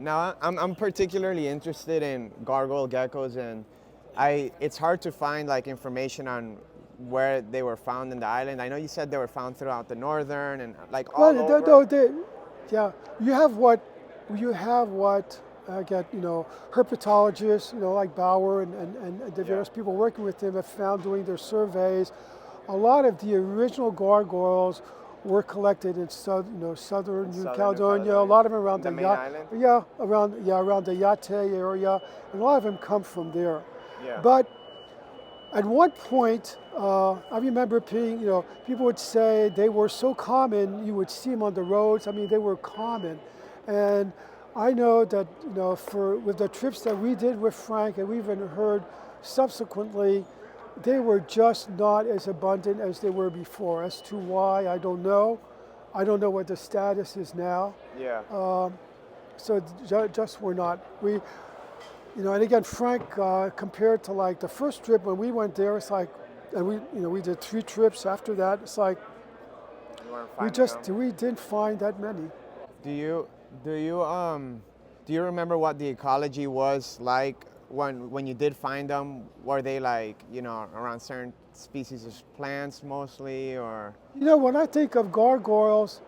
Now, I'm particularly interested in gargoyle geckos, and it's hard to find like information on where they were found in the island. I know you said they were found throughout the northern and like all over. Yeah, you have what I get, herpetologists, like Bauer and the various people working with them have found doing their surveys. A lot of the original gargoyles were collected in southern New Caledonia. A lot of them around the main island. Around the Yate area, and a lot of them come from there. Yeah. But at one point, I remember people would say they were so common, you would see them on the roads. I mean, they were common. And I know that, with the trips that we did with Frank, and we've even heard subsequently, they were just not as abundant as they were before. As to why, I don't know. I don't know what the status is now. Yeah. So just were not. And again, Frank, compared to like the first trip when we went there, it's like, and we did 3 trips after that. It's like we didn't find that many. Do you remember what the ecology was like when you did find them? Were they like around certain species of plants mostly, or? When I think of gargoyles,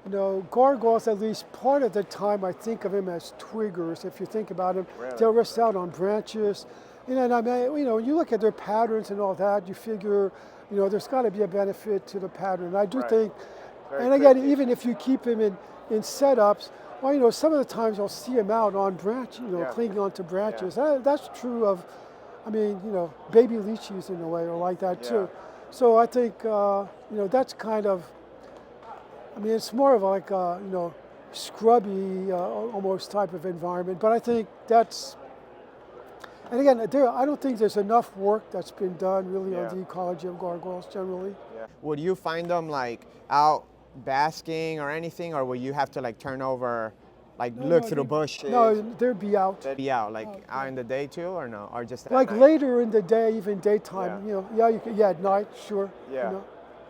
gargoyles, at least part of the time I think of them as twiggers. If you think about them, Really? they'll rest out on branches. And I mean, when you look at their patterns and all that, you figure, there's got to be a benefit to the pattern. And I do think, Very and again, cryptic. even if you keep them in setups, well, some of the times you'll see them out on branch, clinging onto branches. That's true of, baby leachies in a way, or like that too. So I think, that's kind of, it's more of like a, scrubby, almost type of environment. But I think that's, and again, I don't think there's enough work that's been done really on the ecology of gargoyles generally. Yeah. Would you find them like out basking or anything, or will you have to like turn over, like look through bushes? No, they'd be out. They'd be out, like out in the day too, or no, or just at Like night? later in the day, even daytime. At night, sure. Yeah.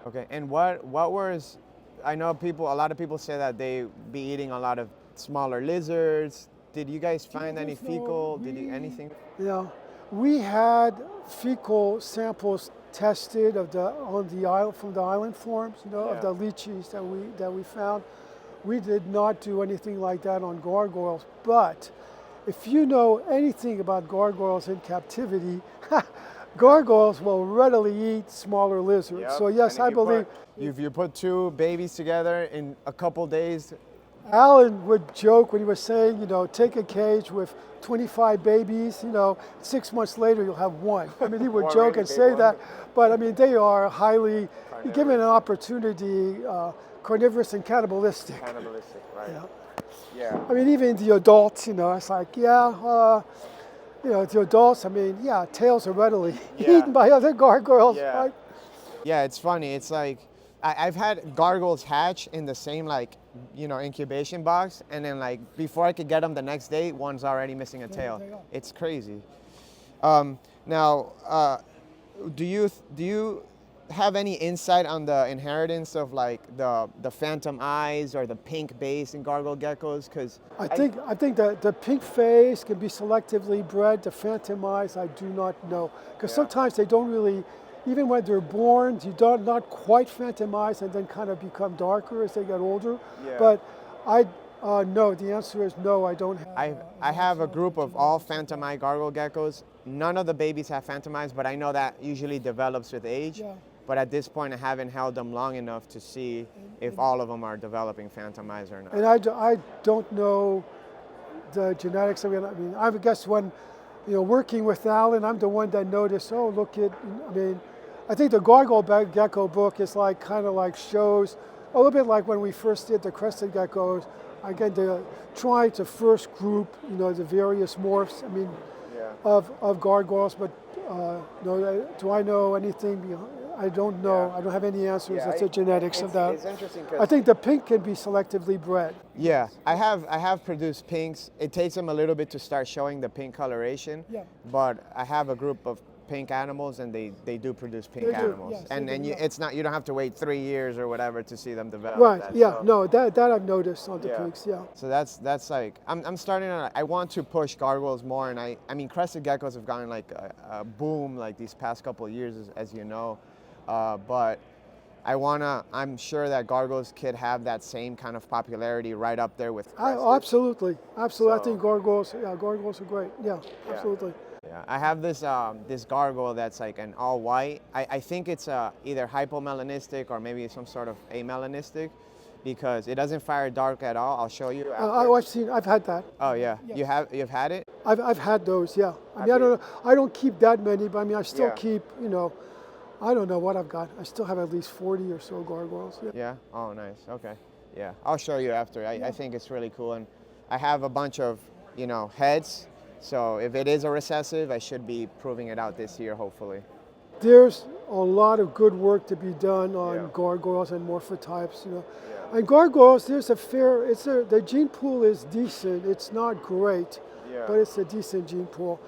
Okay. And what was? I know a lot of people say that they be eating a lot of smaller lizards. Did you guys find any fecal? Anything? Yeah, we had fecal samples tested on the island from the island forms, of the leachies that we found. We did not do anything like that on gargoyles, but if you know anything about gargoyles in captivity, gargoyles will readily eat smaller lizards. Yep. So yes, I believe. If you put 2 babies together in a couple days. Alan would joke when he was saying, take a cage with 25 babies, 6 months later you'll have 1. I mean, he would joke and say that, but I mean, they are highly, given an opportunity, carnivorous and cannibalistic. Cannibalistic, right. Yeah. I mean, even the adults, it's like, the adults, tails are readily eaten by other gargoyles, right? Yeah, it's funny. It's like, I've had gargoyles hatch in the same incubation box, and then like before I could get them the next day, one's already missing a tail. It's crazy. Now, do you have any insight on the inheritance of like the phantom eyes or the pink base in gargoyle geckos? Because I think that the pink face can be selectively bred. The phantom eyes, I do not know, because sometimes they don't really. Even when they're born, not quite phantom eyes, and then kind of become darker as they get older. Yeah. But no, the answer is no, I don't have. I have a group of all phantom eye gargoyle geckos. None of the babies have phantom eyes, but I know that usually develops with age. Yeah. But at this point, I haven't held them long enough to see if all of them are developing phantom eyes or not. And I don't know the genetics. I guess when, working with Alan, I'm the one that noticed, I think the Gargoyle Gecko book is kind of shows a little bit like when we first did the Crested Geckos. Again, trying to first group, the various morphs. Of gargoyles. But do I know anything? I don't know. Yeah. I don't have any answers as to genetics of that. It's interesting. I think the pink can be selectively bred. Yeah, I have produced pinks. It takes them a little bit to start showing the pink coloration. Yeah. But I have a group of pink animals, and they do produce pink They do, animals. yes, And they do, you, yeah. it's not, you don't have to wait 3 years or whatever to see them develop. Right. that, Yeah. so- No, that I've noticed on the Yeah. pinks. Yeah. So that's like I'm starting to, I want to push gargoyles more, and I mean crested geckos have gotten like a boom like these past couple of years, as you know, but I'm sure that gargoyles could have that same kind of popularity right up there with crested. Absolutely. Absolutely. I So- think gargoyles. Yeah, gargoyles are great. Yeah. Yeah. Absolutely. Yeah, I have this this gargoyle that's like an all white. I think it's either hypomelanistic or maybe some sort of amelanistic, because it doesn't fire dark at all. I'll show you after. I've had that. Oh yeah, Yes. you've had it. I've had those. Yeah. I mean, Have you? I don't keep that many, but I mean, I still Yeah. keep. You know, I don't know what I've got. I still have at least 40 or so gargoyles. Yeah. Yeah. Oh, nice. Okay. Yeah, I'll show you after. I think it's really cool, and I have a bunch of heads. So if it is a recessive, I should be proving it out this year, hopefully. There's a lot of good work to be done on Yeah. gargoyles and morphotypes. You know, Yeah. and gargoyles, the gene pool is decent. It's not great, Yeah. but it's a decent gene pool.